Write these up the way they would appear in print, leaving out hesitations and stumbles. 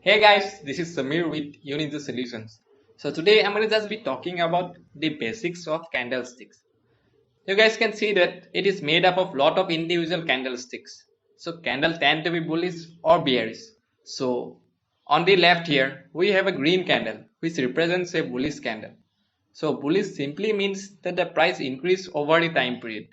Hey guys, this is Samir with Unity Solutions. So today I'm going to just be talking about the basics of candlesticks. You guys can see that it is made up of lot of individual candlesticks. So candle tend to be bullish or bearish. So on the left here we have a green candle which represents a bullish candle. So bullish simply means that the price increase over the time period.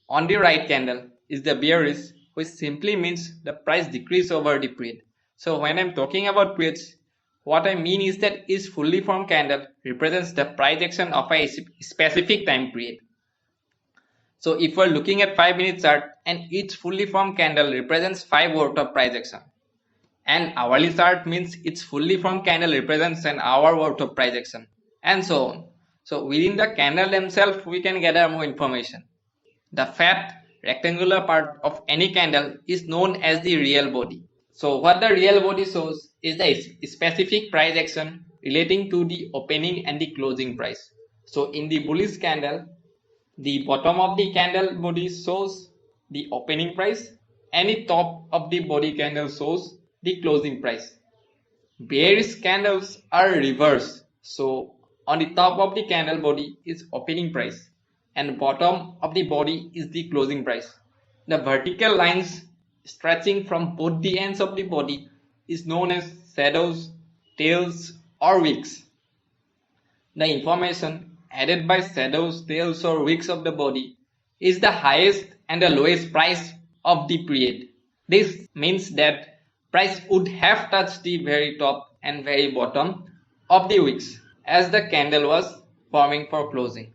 On the right candle is the bearish, which simply means the price decrease over the period. So when I'm talking about periods, what I mean is that each fully formed candle represents the price action of a specific time period. So if we're looking at 5-minute chart, and each fully formed candle represents 5 worth of price action. And hourly chart means its fully formed candle represents an hour worth of price action, and so on. So within the candle themselves we can gather more information. The fat rectangular part of any candle is known as the real body. So what the real body shows is the specific price action relating to the opening and the closing price. So in the bullish candle, the bottom of the candle body shows the opening price and the top of the body candle shows the closing price. Bearish candles are reversed. So on the top of the candle body is opening price and bottom of the body is the closing price. The vertical lines stretching from both the ends of the body is known as shadows, tails or wicks. The information added by shadows, tails or wicks of the body is the highest and the lowest price of the period. This means that price would have touched the very top and very bottom of the wicks as the candle was forming for closing.